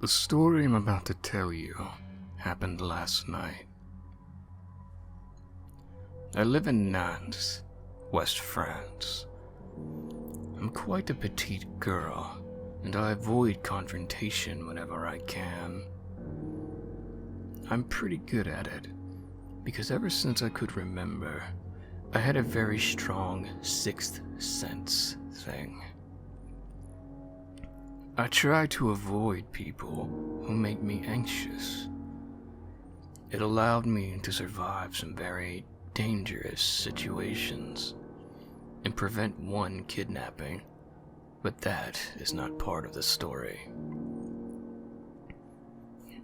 The story I'm about to tell you happened last night. I live in Nantes, West France. I'm quite a petite girl, and I avoid confrontation whenever I can. I'm pretty good at it, because ever since I could remember, I had a very strong sixth sense thing. I try to avoid people who make me anxious. It allowed me to survive some very dangerous situations and prevent one kidnapping, but that is not part of the story.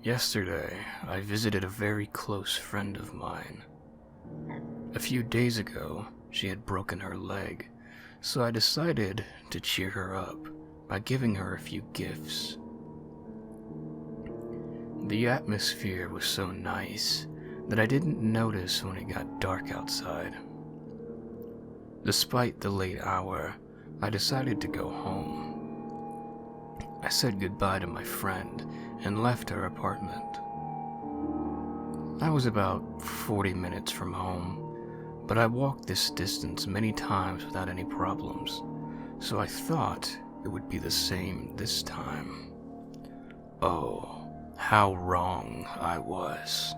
Yesterday, I visited a very close friend of mine. A few days ago, she had broken her leg, so I decided to cheer her up by giving her a few gifts. The atmosphere was so nice that I didn't notice when it got dark outside. Despite the late hour, I decided to go home. I said goodbye to my friend and left her apartment. I was about 40 minutes from home, but I walked this distance many times without any problems, so I thought it would be the same this time. Oh, how wrong I was.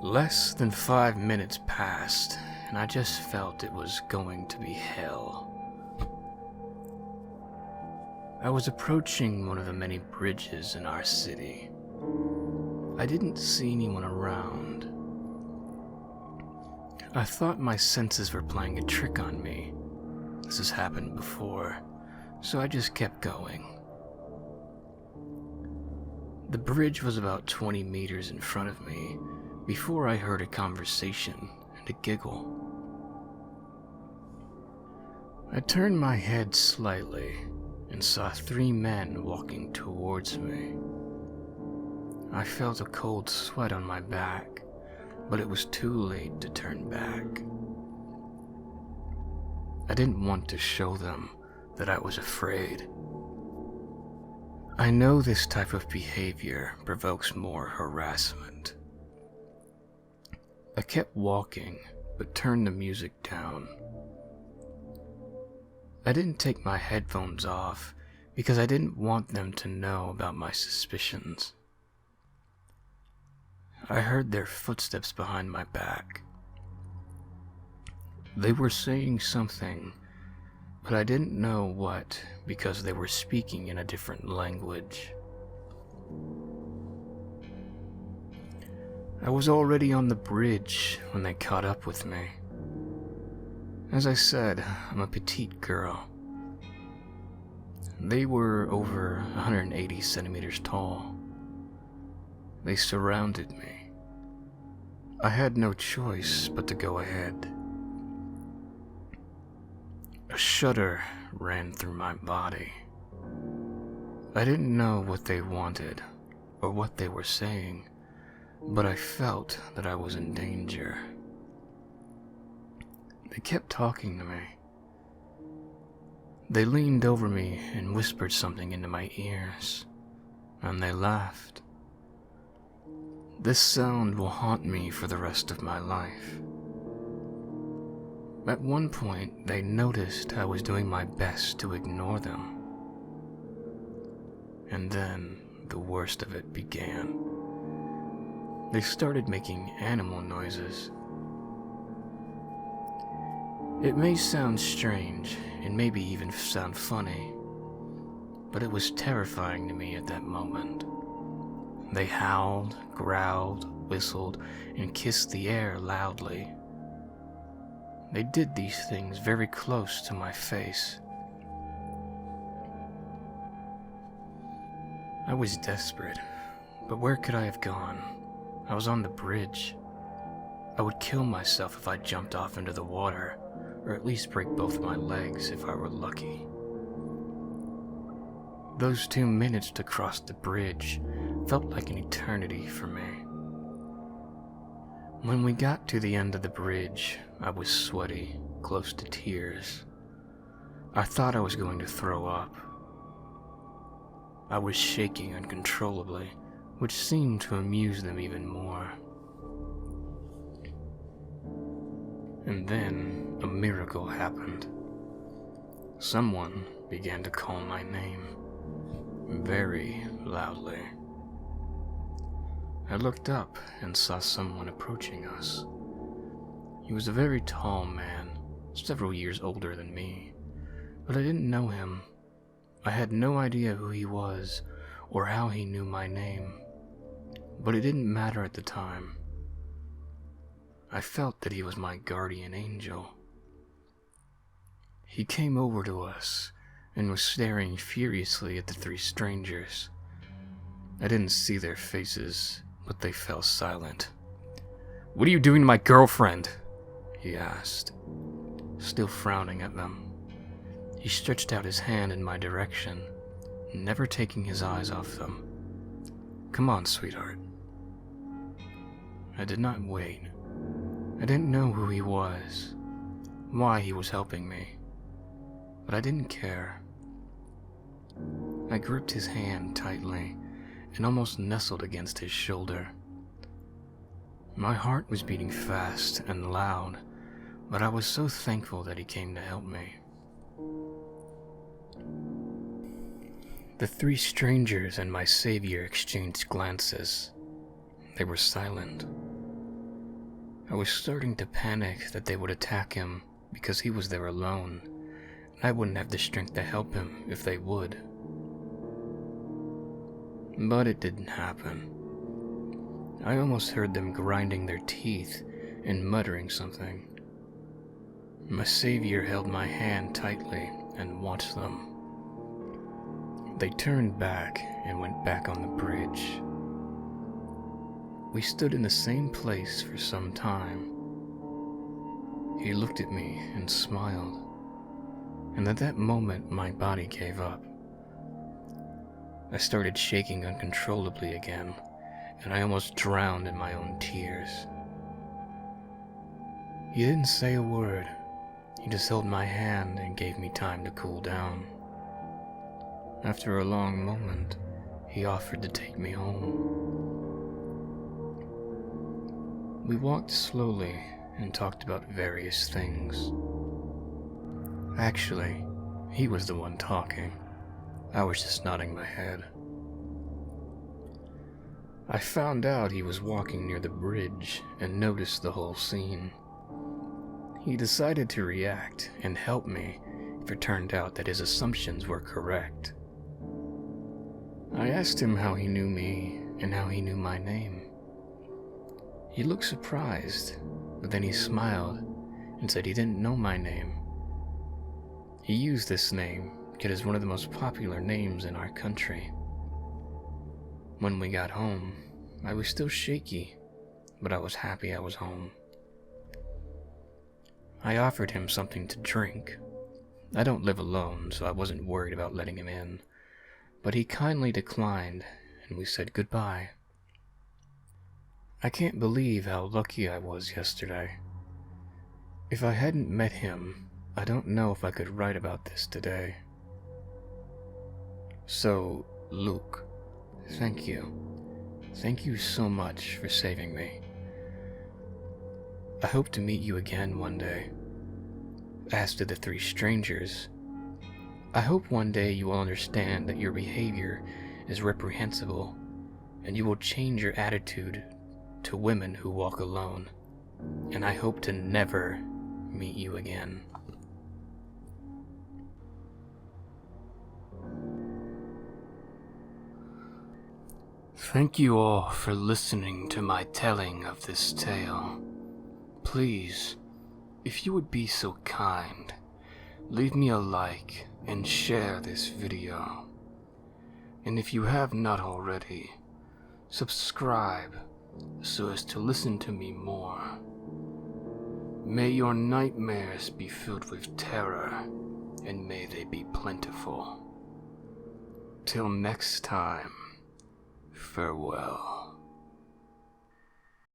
Less than 5 minutes passed, and I just felt it was going to be hell. I was approaching one of the many bridges in our city. I didn't see anyone around. I thought my senses were playing a trick on me. This has happened before, so I just kept going. The bridge was about 20 meters in front of me before I heard a conversation and a giggle. I turned my head slightly and saw 3 men walking towards me. I felt a cold sweat on my back, but it was too late to turn back. I didn't want to show them that I was afraid. I know this type of behavior provokes more harassment. I kept walking, but turned the music down. I didn't take my headphones off because I didn't want them to know about my suspicions. I heard their footsteps behind my back. They were saying something, but I didn't know what because they were speaking in a different language. I was already on the bridge when they caught up with me. As I said, I'm a petite girl. They were over 180 centimeters tall. They surrounded me. I had no choice but to go ahead. A shudder ran through my body. I didn't know what they wanted or what they were saying, but I felt that I was in danger. They kept talking to me. They leaned over me and whispered something into my ears, and they laughed. This sound will haunt me for the rest of my life. At one point, they noticed I was doing my best to ignore them. And then the worst of it began. They started making animal noises. It may sound strange, and maybe even sound funny, but it was terrifying to me at that moment. They howled, growled, whistled, and kissed the air loudly. They did these things very close to my face. I was desperate, but where could I have gone? I was on the bridge. I would kill myself if I jumped off into the water, or at least break both my legs if I were lucky. Those 2 minutes to cross the bridge felt like an eternity for me. When we got to the end of the bridge, I was sweaty, close to tears. I thought I was going to throw up. I was shaking uncontrollably, which seemed to amuse them even more. And then a miracle happened. Someone began to call my name, very loudly. I looked up and saw someone approaching us. He was a very tall man, several years older than me, but I didn't know him. I had no idea who he was or how he knew my name, but it didn't matter at the time. I felt that he was my guardian angel. He came over to us and was staring furiously at the three strangers. I didn't see their faces, but they fell silent. "What are you doing to my girlfriend?" he asked, still frowning at them. He stretched out his hand in my direction, never taking his eyes off them. "Come on, sweetheart." I did not wait. I didn't know who he was, why he was helping me, but I didn't care. I gripped his hand tightly and almost nestled against his shoulder. My heart was beating fast and loud, but I was so thankful that he came to help me. The three strangers and my savior exchanged glances. They were silent. I was starting to panic that they would attack him because he was there alone, and I wouldn't have the strength to help him if they would. But it didn't happen. I almost heard them grinding their teeth and muttering something. My savior held my hand tightly and watched them. They turned back and went back on the bridge. We stood in the same place for some time. He looked at me and smiled, and at that moment my body gave up. I started shaking uncontrollably again, and I almost drowned in my own tears. He didn't say a word. He just held my hand and gave me time to cool down. After a long moment, he offered to take me home. We walked slowly and talked about various things. Actually, he was the one talking. I was just nodding my head. I found out he was walking near the bridge and noticed the whole scene. He decided to react and help me if it turned out that his assumptions were correct. I asked him how he knew me and how he knew my name. He looked surprised, but then he smiled and said he didn't know my name. He used this name because it's one of the most popular names in our country. When we got home, I was still shaky, but I was happy I was home. I offered him something to drink. I don't live alone, so I wasn't worried about letting him in, but he kindly declined, and we said goodbye. I can't believe how lucky I was yesterday. If I hadn't met him, I don't know if I could write about this today. So, Luke, thank you. Thank you so much for saving me. I hope to meet you again one day. As to the three strangers, I hope one day you will understand that your behavior is reprehensible, and you will change your attitude to women who walk alone, and I hope to never meet you again. Thank you all for listening to my telling of this tale. Please, if you would be so kind, leave me a like and share this video. And if you have not already, subscribe so as to listen to me more. May your nightmares be filled with terror, and may they be plentiful. Till next time, farewell.